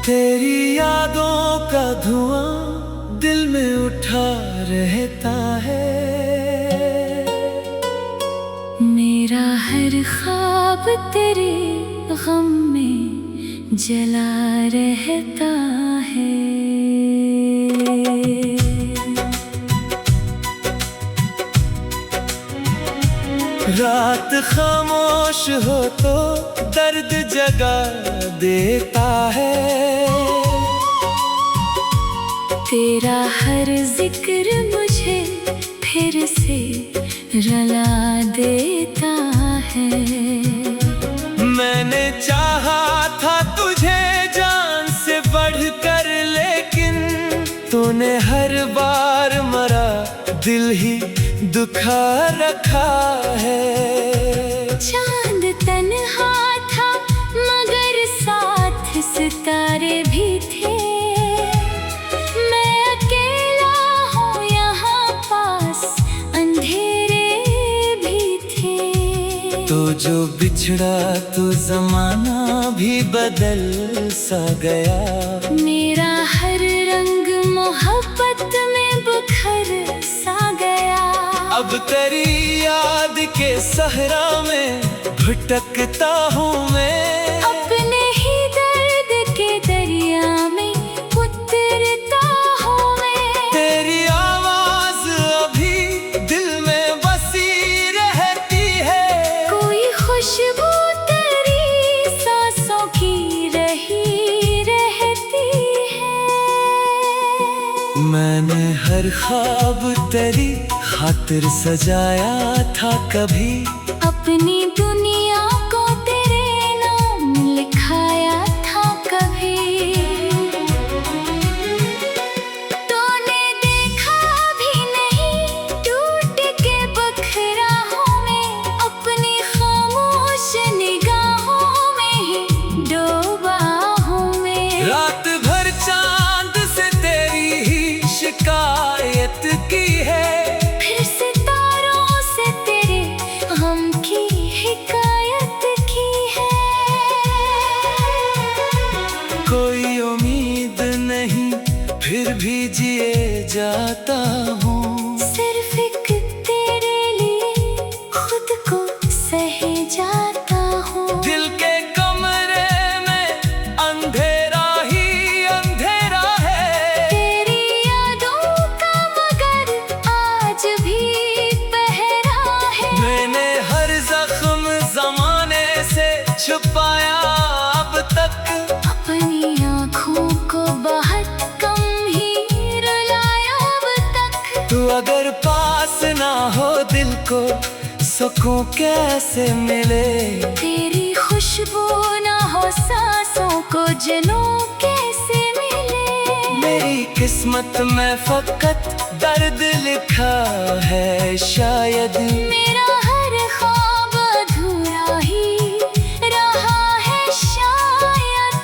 तेरी यादों का धुआं दिल में उठा रहता है। मेरा हर ख्वाब तेरे गम में जला रहता है। रात खामोश हो तो दर्द जगा देता है। तेरा हर जिक्र मुझे फिर से रुला देता है। मैंने चाहा था तुझे जान से बढ़कर, लेकिन तूने हर बार मरा दिल ही दुखा रखा है। चांद तन्हा था मगर साथ सितारे भी थे। मैं अकेला हूँ यहाँ पास अंधेरे भी थे। तो जो बिछड़ा तो जमाना भी बदल सा गया। मेरा हर रंग मोहब्बत में बिखर सा गया। अब तेरी याद के सहरा में भटकता हूँ मैं। अपने ही दर्द के दरिया में उतरता हूँ मैं। तेरी आवाज अभी दिल में बसी रहती है। कोई खुशबू तेरी सांसों की रही रहती है। मैंने हर ख्वाब तेरी खातिर सजाया था कभी। अपनी दुनिया को तेरे नाम लिखाया था कभी। तूने देखा भी नहीं टूट के बखरा हूँ मैं। अपनी खामोश निगाहों में ही डूबा हूँ मैं। रात भर चांद से तेरी ही शिकायत की है। कोई उम्मीद नहीं फिर भी जिए जाता हूँ। सिर्फ एक तेरे लिए खुद को सहे जाता हूँ। दिल के कमरे में अंधेरा ही अंधेरा है। तेरी यादों का मगर आज भी पहरा है। मैंने हर जख्म जमाने से छुपाया अब तक। अपनी आँखों को बहुत कम ही रुलाया अब तक। तू अगर पास ना हो दिल को सुकून कैसे मिले। तेरी खुशबू ना हो सांसों को जनूं कैसे मिले। मेरी किस्मत में फकत दर्द लिखा है शायद। मेरा हर ख्वाब अधूरा ही रहा है शायद।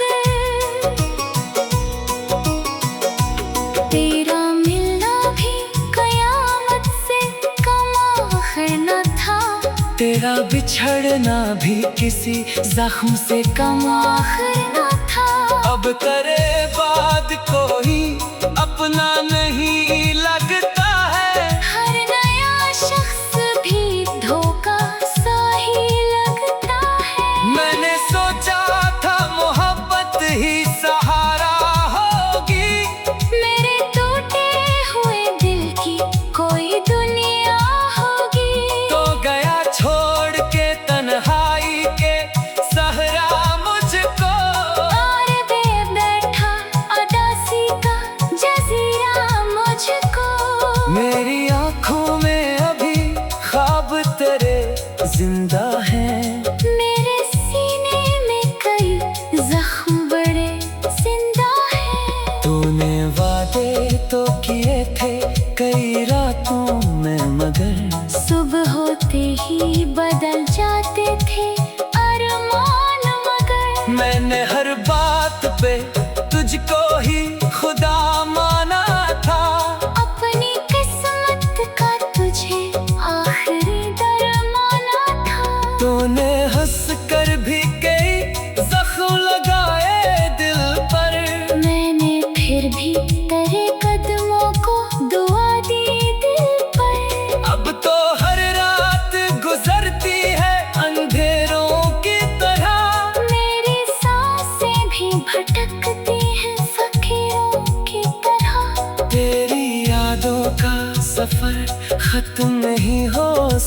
तेरा मिलना भी कयामत से कम आखिर न था। तेरा बिछड़ना भी किसी जख्म से कम आखिर न था। अब तेरे बाद कोई अपना नहीं लगता है। हर नया शख्स भी धोखा सा ही लगता है। मैंने सोचा था मोहब्बत ही सहारा होगी। मेरे टूटे हुए दिल की कोई दुनिया होगी। तो गया छोड़ के तन्हाई के सहरा मुझको। और बैठा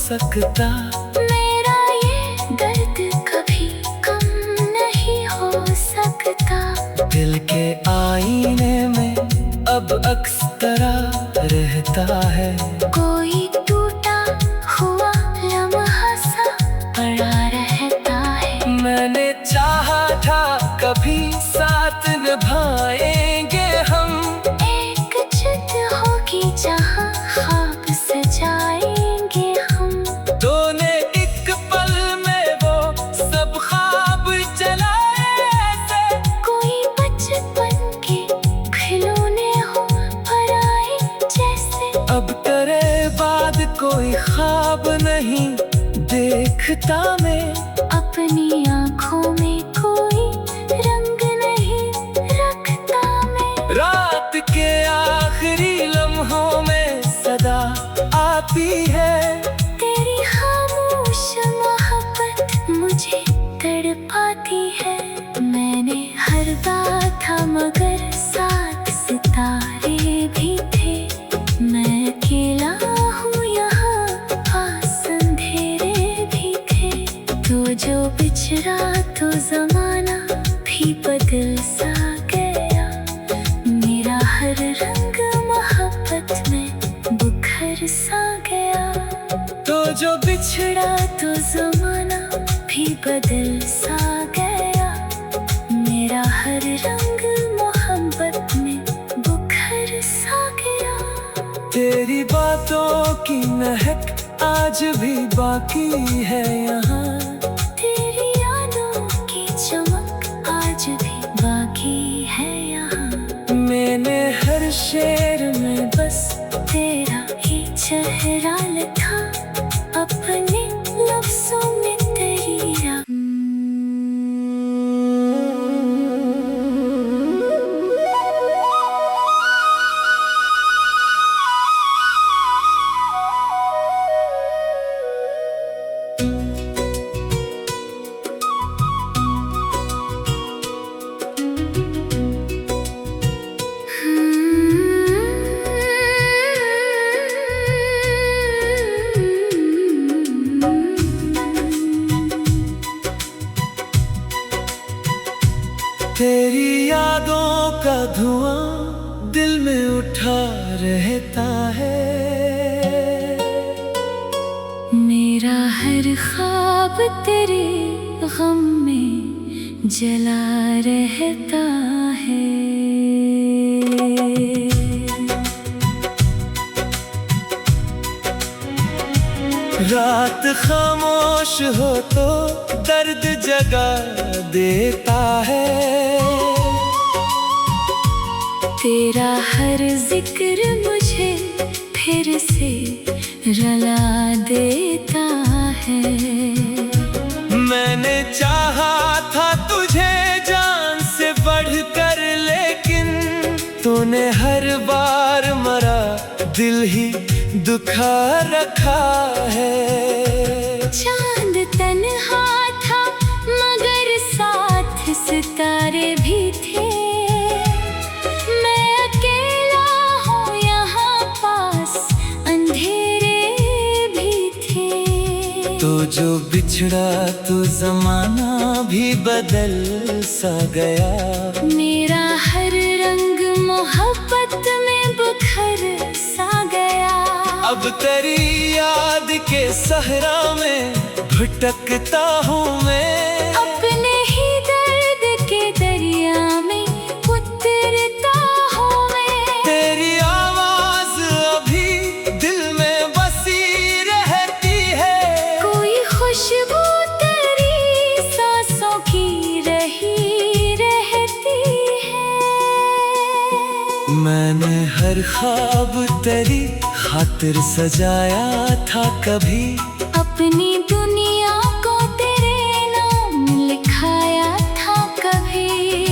सकता। मेरा ये दर्द कभी कम नहीं हो सकता। दिल के आईने में अब अक्स तरह रहता है। कोई टूटा हुआ लम्हा सा पड़ा रहता है। मैंने चाहा था कभी साथ निभाएंगे हम। एक छत होगी जहाँ ख्वाब सजाएंगे हम। तूने एक पल में वो सब ख्वाब जलाए ऐसे। कोई बचपन के खिलौने हो पराए जैसे। अब तेरे बाद कोई ख्वाब नहीं देखता मैं। अपनी आँखों में कोई रंग नहीं रखता मैं। रात के आखिरी लम्हों में सदा आती है। तेरी खामोश मोहब्बत मुझे तड़पाती है। मैंने हर बात था मगर साथ सितारे भी थे। मैं अकेला हूँ यहाँ पास अंधेरे भी थे। तो जो बिछड़ा तो जमाना भी बदल सा गया। मेरा हर रंग मोहब्बत में बुखर सा गया। तो जो बिछड़ा तो जमाना भी बदल सा गया। मेरा हर रंग मोहब्बत में बुखर सा गया। तेरी बातों की महक आज भी बाकी है यहाँ। तेरी यादों की चमक आज भी बाकी है यहाँ। मैंने हर शेर में बस तेरा ही चेहरा लिखा अपने लफ्जों में तेरी राह। तेरी यादों का धुआं दिल में उठा रहता है। मेरा हर ख्वाब तेरे गम में जला रहता है। रात खामोश हो तो दर्द जगा देता है। तेरा हर जिक्र मुझे फिर से रुला देता है। मैंने चाहा था तुझे जान से बढ़कर लेकिन तूने हर बार मरा दिल ही दुखा रखा है। चांद तन्हा था मगर साथ सितारे भी थे। मैं अकेला हूँ यहाँ पास अंधेरे भी थे। तो जो बिछड़ा तो जमाना भी बदल सा गया। मेरा हर रंग मोहब्बत में बुखर सा गया। अब तेरी याद के सहरा में भटकता हूँ मैं। अपने ही दर्द के दरिया में उतरता हूँ मैं। तेरी आवाज अभी दिल में बसी रहती है। कोई खुशबू तेरी सांसों की रही रहती है। मैंने हर ख्वाब तेरी खातिर सजाया था कभी। अपनी दुनिया को तेरे नाम लिखाया था कभी।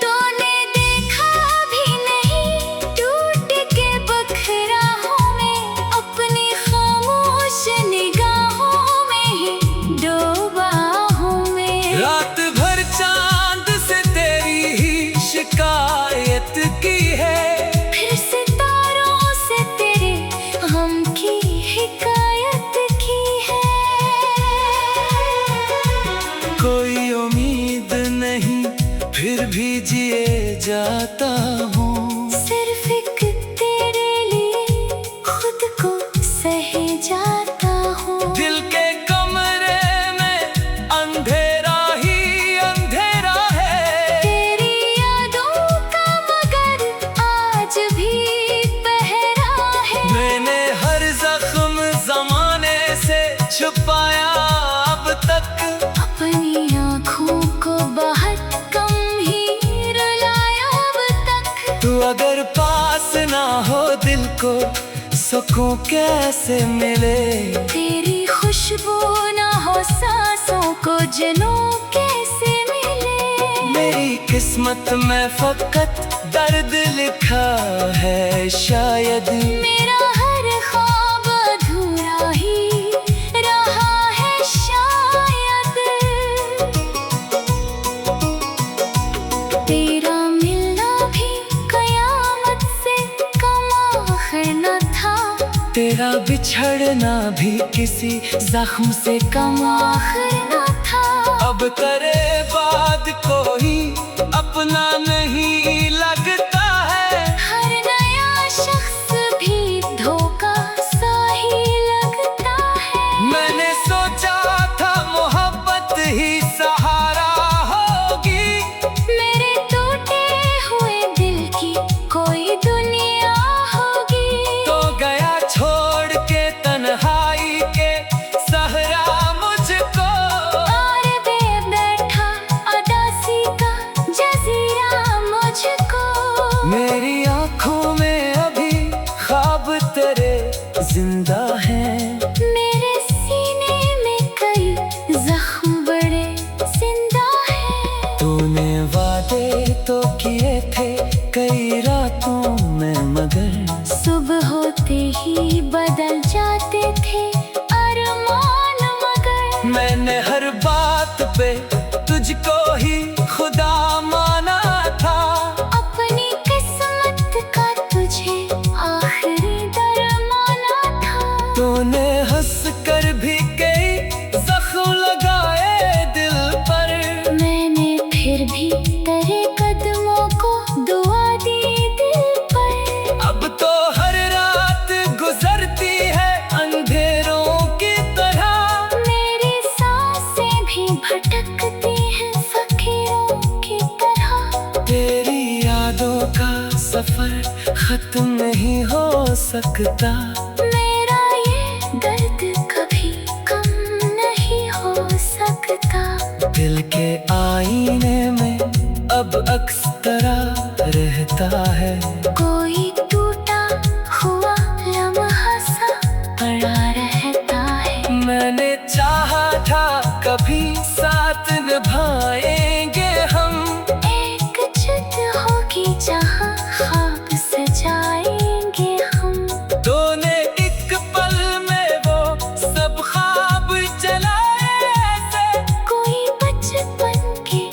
तूने देखा भी नहीं टूट के बखरा हूँ मैं। अपनी खामोश निगाहों में ही डूबा हूँ मैं। रात भर चांद से तेरी ही शिकायत की है। फिर सितारों से तेरे गम जाता हूँ। सिर्फ एक तेरे लिए खुद को सह जाता हूँ। दिल के कमरे में अंधेरा ही अंधेरा है, तेरी यादों का मगर आज भी पहरा है। मैंने हर जख्म जमाने से छुपाया अब तक, अपनी आँखों को बहुत कम ही रुलाया अब तक। तू अगर पास ना हो दिल को सुकून कैसे मिले। तेरी खुशबू ना हो सांसों को जनूं कैसे मिले। मेरी किस्मत में फकत दर्द लिखा है शायद, मेरा हर ख्वाब अधूरा ही रहा है शायद। तेरा मिलना भी कयामत से कम आखिर न था, तेरा बिछड़ना भी किसी जख्म से कम आखिर न था। अब करे बाद कोई अपना नहीं लगता है, हर नया शख्स भी धोखा सा ही लगता है। मैंने सोचा था मोहब्बत ही सहारा होगी, मेरे टूटे हुए दिल की कोई दुनिया होगी। तो गया छोड़ के तन्हाई के सहरा मुझको, और दे बैठा अदासी का जजीरा मुझको। मेरी आँखों में अभी ख्वाब तेरे जिंदा हैं, मेरे सीने में कई जख्म बड़े जिंदा हैं। तूने वादे तो किए थे कई रातों में मगर, सुबह होते ही बदल जाते थे अरमान मगर। मैंने हर बात पे तुझको ही खुदा माना था, अपनी किस्मत का तुझे आखिरी दरमाना था। तूने हंस कर भी कई जख्म लगाए दिल पर, मैंने फिर भी तेरे कदमों को दुआ दी दिल पर। अब तो हर रात गुजरती है अंधेरों की तरह, मेरी सांसें भी भटकती हैं फकीरों की तरह। तेरी यादों का सफर खत्म नहीं हो सकता, मेरा ये दर्द कभी कम नहीं हो सकता। दिल के आईने में अब अक्स तरह रहता है, कोई टूटा हुआ लम्हा सा पड़ा रहता है। मैंने चाहा था कभी साथ निभाएंगे हम, एक छत होगी जहाँ ख्वाब सजाएंगे हम। तूने एक पल में वो सब ख्वाब जलाए ऐसे, कोई बचपन के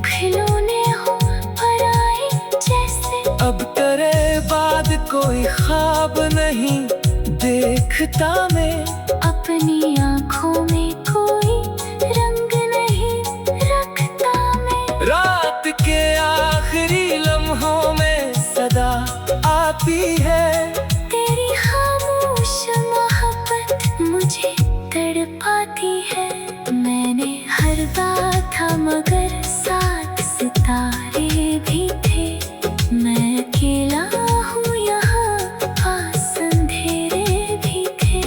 खिलौने हो पराए जैसे। अब तेरे बाद कोई ख्वाब नहीं देखता मैं, अपनी आँखों में कोई रंग नहीं रखता मैं। रात के आखिरी लम्हों में सदा आती है, तेरी खामोश मोहब्बत मुझे तड़पाती है। मैंने हर बात था मगर साथ सितारे भी थे। मैं अकेला हूँ यहाँ पास अंधेरे भी थे।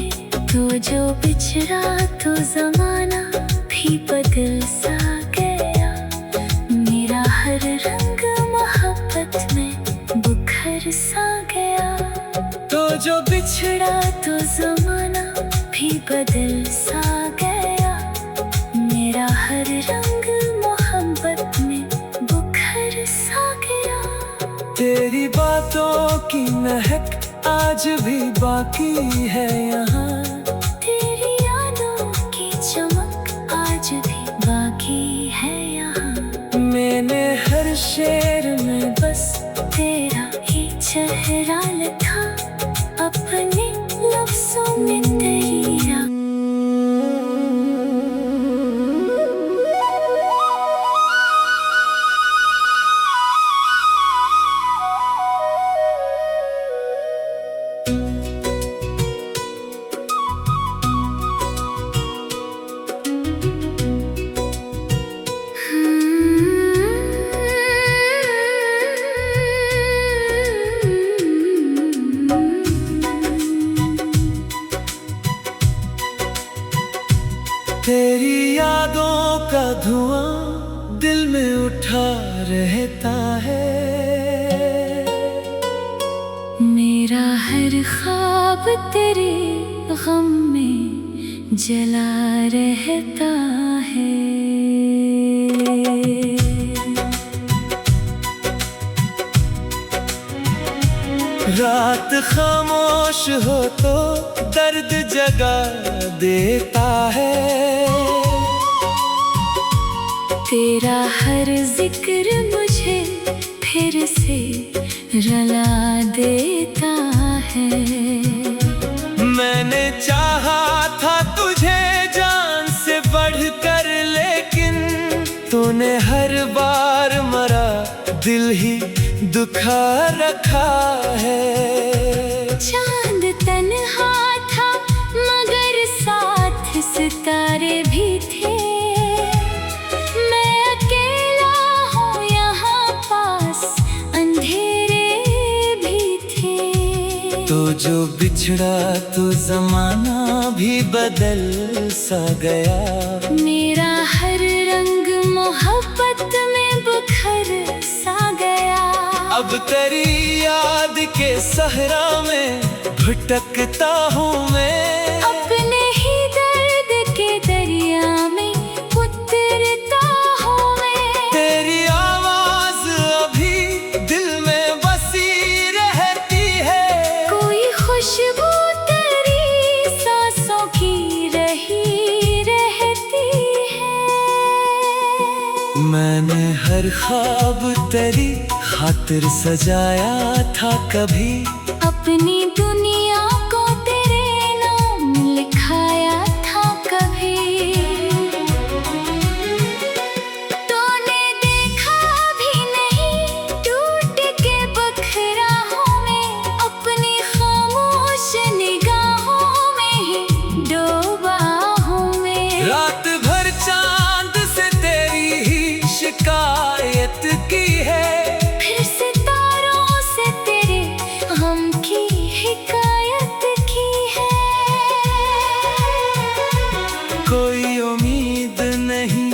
तो जो बिछड़ा तो जमाना भी बदल सा गया। मेरा हर रंग मोहब्बत में बुखर सा गया। तो जो बिछड़ा तो जमाना भी बदल सा गया। मेरा हर रंग मोहब्बत में बुखर सा गया। तेरी बातों की महक आज भी बाकी है यहाँ, तेरी यादों की चमक आज भी बाकी है यहाँ। मैंने हर शेर में बस तेरा ही चेहरा लिखा अपने लफ्जों में तेरी राह। तेरी यादों का धुआं दिल में उठा रहता है। मेरा हर ख्वाब तेरे गम में जला रहता है। रात खामोश हो तो दर्द जगा देता है। तेरा हर जिक्र मुझे फिर से रुला देता है। मैंने चाहा था तुझे जान से बढ़कर, लेकिन तूने हर बार मरा दिल ही दुखा रखा है। चांद तन्हा था मगर साथ सितारे भी थे। मैं अकेला हूँ यहाँ पास अंधेरे भी थे। तो जो बिछड़ा तो जमाना भी बदल सा गया। मेरा हर रंग मोहब्बत में बिखर सा गया। अब तेरी याद के सहरा में भटकता हूँ मैं। अपने ही दर्द के दरिया में उतरता हूँ मैं। तेरी आवाज अभी दिल में बसी रहती है। कोई खुशबू तेरी सांसों की रही रहती है। मैंने हर ख्वाब तेरी खातिर सजाया था कभी। अपनी दुनिया को तेरे नाम लिखाया था कभी। तूने देखा भी नहीं टूट के बखरा हूँ मैं। अपनी खामोश निगाहों में ही डूबा हूँ मैं। रात भर चांद से तेरी ही शिकायत की है। कोई उम्मीद नहीं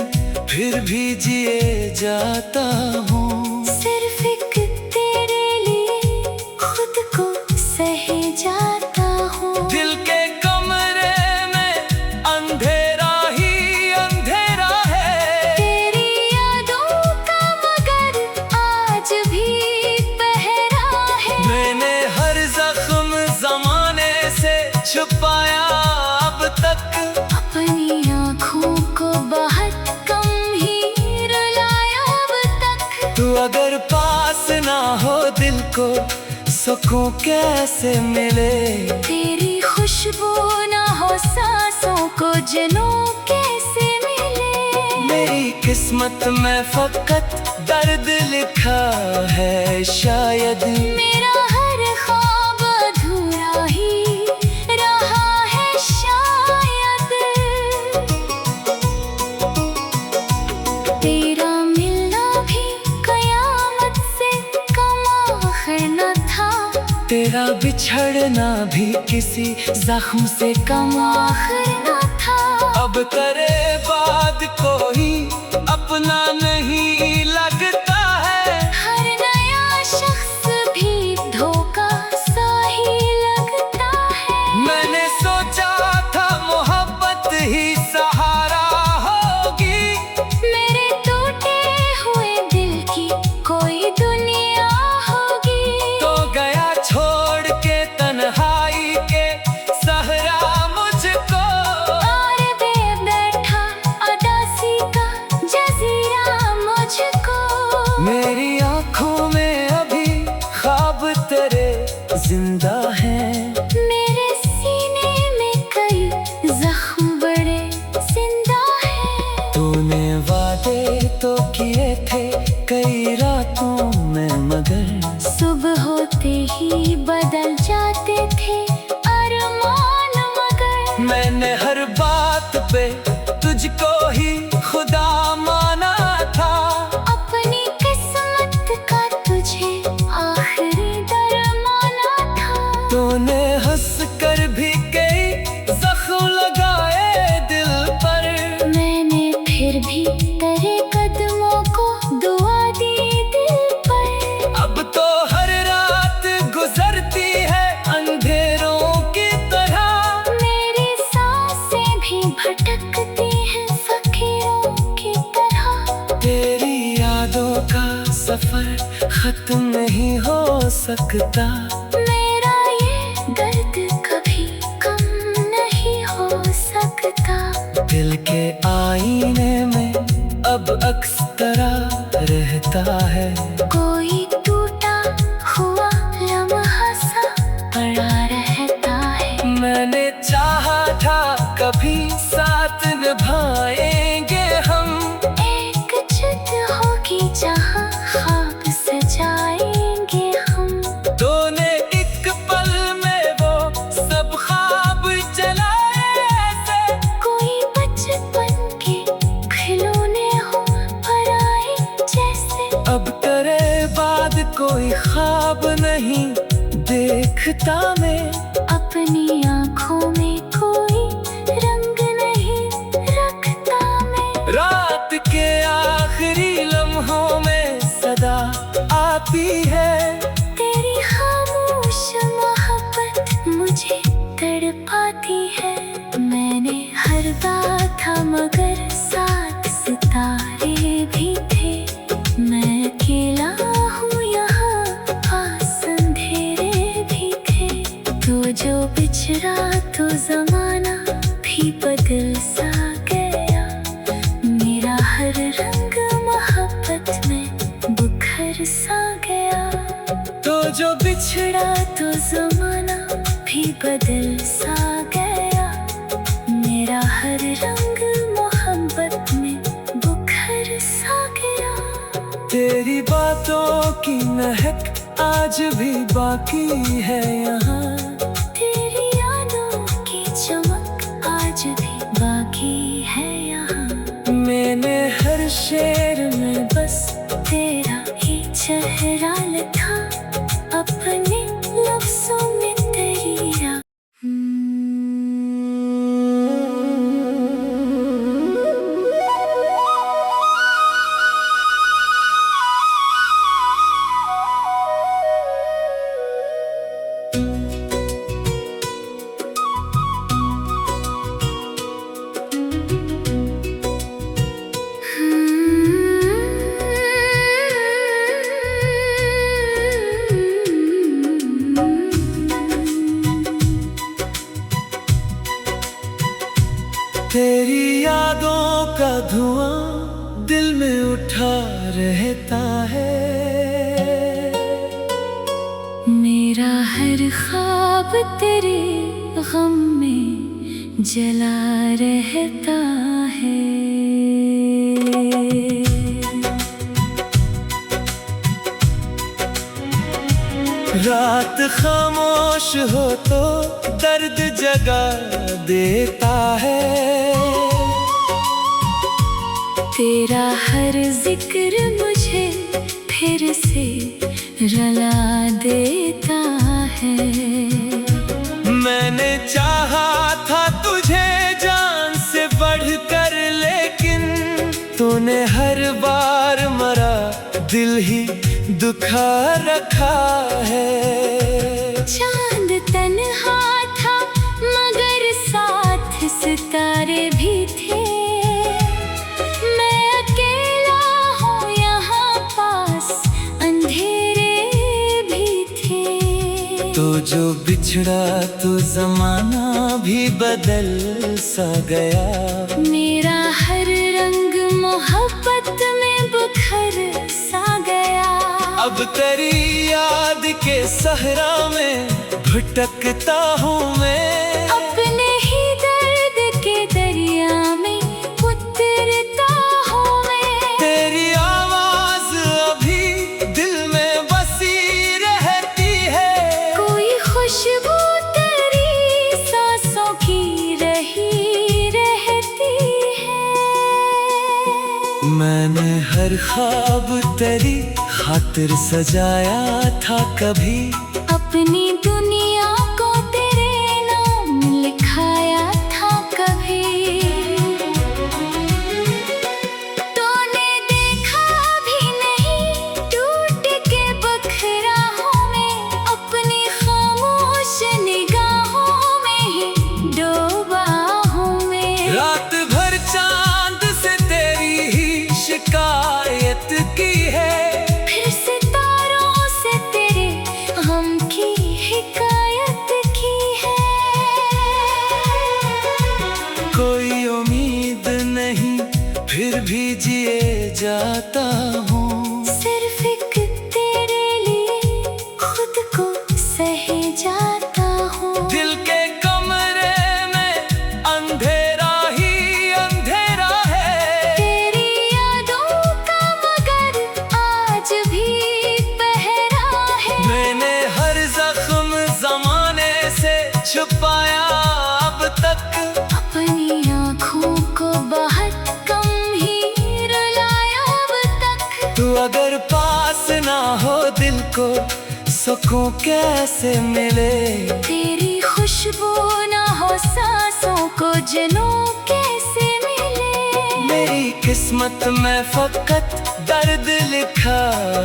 फिर भी जिए जाता हूँ। सिर्फ एक तेरे लिए खुद को सहे जाता हूँ। दिल के कमरे में अंधेरा ही अंधेरा है। तेरी यादों का मगर आज भी पहरा है। मैंने हर जख्म जमाने से छुपाया अब तक। अपनी आँखों को बहुत कम ही रुलाया अब तक। तू अगर पास ना हो दिल को सुकून कैसे मिले। तेरी खुशबू ना हो सांसों को जनों कैसे मिले। मेरी किस्मत में फकत दर्द लिखा है शायद। मेरा हर ख्वाब अधूरा ही रहा है शायद। तेरा मिलना भी कयामत से कम आखिर न था। तेरा बिछड़ना भी किसी जख्म से कम आखिर न था। अब तेरे बाद कोई अपना नहीं लगता है। हर नया शख्स भी धोखा सा ही लगता है। मैंने सोचा था मोहब्बत ही सहारा होगी। मेरे टूटे हुए दिल की कोई दुनिया होगी। तो गया छोड़ के तन्हाई के सहरा मुझको। और दे बैठा उदासी का जजीरा मुझको। मेरी आँखों में अभी ख्वाब तेरे जिंदा हैं। मेरे सीने में कई जख्म बड़े जिंदा हैं। तूने वादे तो किए थे कई रातों में, मगर सुबह होते ही बदल जाते थे अरमान मगर। मैंने हर बात पे तुझको ही खुदा माना था। अपनी किस्मत का तुझे आखिरी दरमाना था। तूने हंस कर भी कई जख्म लगाए दिल पर। नहीं हो सकता। मेरा ये दर्द कभी कम नहीं हो सकता। दिल के आईने में अब अक्स तरह रहता है। कोई टूटा हुआ लम्हा सा पड़ा रहता है। मैंने चाहा था कभी साथ निभाएंगे हम। एक छत होगी जहाँ ख्वाब सजाएंगे हम। तूने एक पल में वो सब ख्वाब जलाए ऐसे। कोई बचपन के खिलौने हो पराए जैसे। अब तेरे बाद कोई ख्वाब नहीं देखता मैं। अपनी आँखों में कोई रंग नहीं रखता मैं। रात के आखिरी लम्हों में सदा आती है। तेरी खामोश मोहब्बत मुझे तड़पाती है। मैंने हर बात था मगर साथ सितारे भी थे। मैं अकेला हूँ यहाँ पास अंधेरे भी थे। तो जो बिछड़ा तो जमाना भी बदल सा गया। मेरा हर रंग मोहब्बत में बुखर सा गया। तो जो बिछड़ा तो जमाना भी बदल सा गया। मेरा हर रंग मोहब्बत में बुखर सा गया। तेरी बातों की महक आज भी बाकी है यहाँ। तेरी यादों की चमक आज भी बाकी है यहाँ। मैंने हर शेर में बस तेरा ही चेहरा लिखा अपने लफ्जों में तेरी राह। तेरी यादों का धुआं दिल में उठा रहता है। मेरा हर ख्वाब तेरे गम में जला रहता है। रात खामोश हो तो दर्द जगा देता है। तेरा हर जिक्र मुझे फिर से रुला देता है। मैंने चाहा था तुझे जान से बढ़कर लेकिन तूने हर बार मरा दिल ही दुखा रखा है। चांद तन्हा था मगर साथ सितारे भी थे। मैं अकेला हूँ यहाँ पास अंधेरे भी थे। तो जो बिछड़ा तो जमाना भी बदल सा गया। मेरा हर रंग मोहब्बत में बुखर सा गया। अब तेरी याद के सहरा में भटकता हूँ मैं। अपने ही दर्द के दरिया में उतरता हूँ मैं। तेरी आवाज अभी दिल में बसी रहती है। कोई खुशबू तेरी सांसों की रही रहती है। मैंने हर ख्वाब तेरी खातिर सजाया था कभी। अपनी दुनिया को तेरे नाम लिखाया था कभी। तूने देखा भी नहीं टूट के बखरा हूँ मैं। अपनी खामोश निगाहों में ही डूबा हूँ मैं। रात भर चांद से तेरी ही शिकायत की है। फिर सितारों से फिर भी जिए जाता हूँ। सिर्फ एक तेरे लिए खुद को सहे जाता हूँ। दिल के कमरे में अंधेरा ही अंधेरा है, तेरी यादों का मगर आज भी पहरा है। मैंने हर जख्म जमाने से छुपाया अब तक, अपनी आँखों को बहुत कम ही रुलाया अब तक। तू अगर पास ना हो दिल को सुकून कैसे मिले। तेरी खुशबू ना हो सांसों को जनूं कैसे मिले। मेरी किस्मत में फकत दर्द लिखा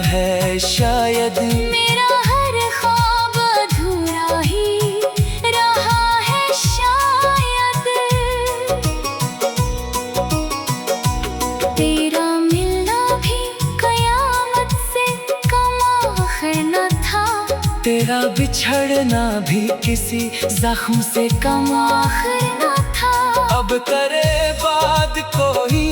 है शायद। मेरा हर ख्वाब अधूरा ही रहा है शायद। तेरा मिलना भी कयामत से कम आखिर न था। तेरा बिछड़ना भी किसी जख्म से कम आखिर न था। अब तेरे बाद कोई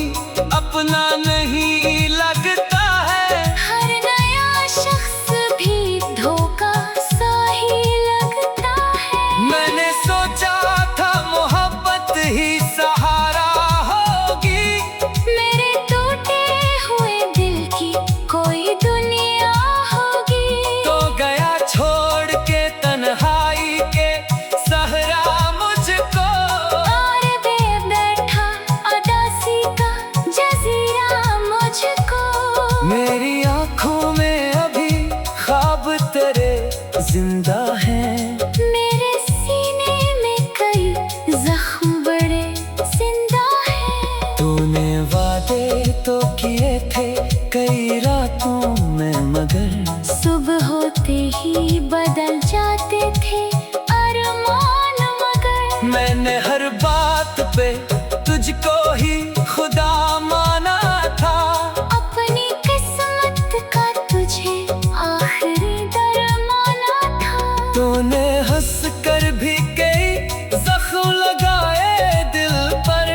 अपना नहीं लगता है। हर नया शख्स भी धोखा सा ही लगता है। मैंने सोचा था मोहब्बत ही सहारा होगी, मेरे टूटे हुए दिल की कोई दुनिया होगी। तो गया छोड़ के तन्हाई के सहरा मुझको। और दे बैठा उदासी का जजीरा मुझको। मेरी आँखों में अभी ख्वाब तेरे जिंदा हैं। मेरे सीने में कई जख्म बड़े जिंदा हैं। तूने वादे तो किए थे कई रातों में, मगर सुबह होते ही बदल जाते थे अरमान मगर। मैंने हर बात पे तुझको ही खुदा माना था। अपनी किस्मत का तुझे आखिरी दरमाना था। तूने हंस कर भी कई जख्म लगाए दिल पर।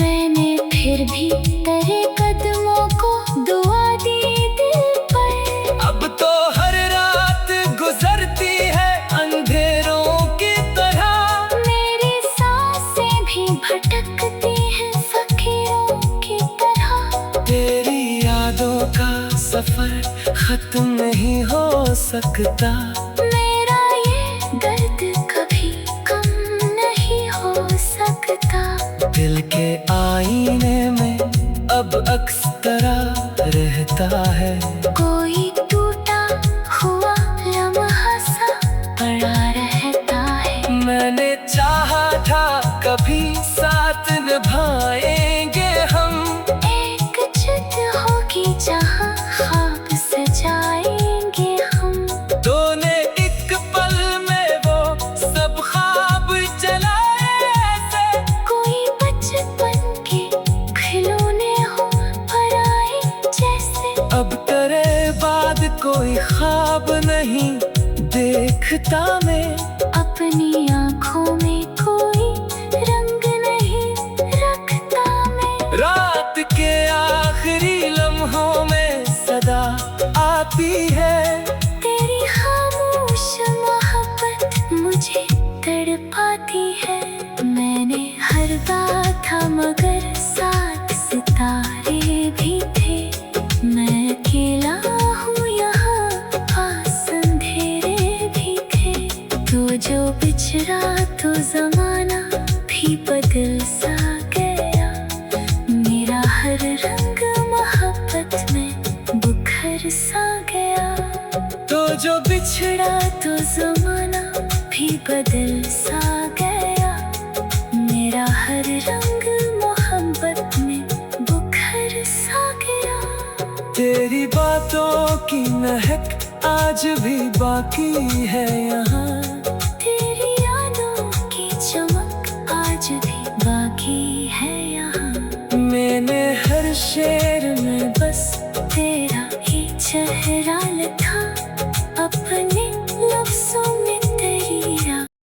मैंने फिर भी तेरे कदमों को दुआ दी दिल पर। अब तो हर रात गुजरती है अंधेरों की तरह। मेरी सांसें भी भटकती हैं फकीरों की तरह। तेरी यादों का सफर खत्म नहीं हो सकता। मेरा ये दर्द कभी कम नहीं हो सकता। दिल के आईने में अब अक्स तरह रहता है। कोई टूटा हुआ लम्हा सा पड़ा रहता है। मैंने चाहा था कभी साथ निभाएंगे हम। एक छत होगी जहाँ ख्वाब सजाएंगे हम। तूने एक पल में वो सब ख्वाब जलाए ऐसे। कोई बचपन के खिलौने हो पराए जैसे। अब तेरे बाद कोई ख्वाब नहीं देखता मैं। अपनी आँखों में कोई रंग नहीं रखता मैं। रात के आखिरी लम्हों में सदा आती है। तेरी खामोश मोहब्बत मुझे तड़पाती है। मैंने हर बात था मगर साथ सितारे भी थे। मैं अकेला हूँ यहाँ पास अंधेरे भी थे। तो जो बिछड़ा तो जमाना भी बदल सा गया। मेरा हर रंग मोहब्बत में बुखर सा गया। तो जो बिछड़ा तो जमाना भी बदल सा गया। मेरा हर रंग मोहब्बत में बुखर सा गया। तेरी बातों की महक आज भी बाकी है यहाँ।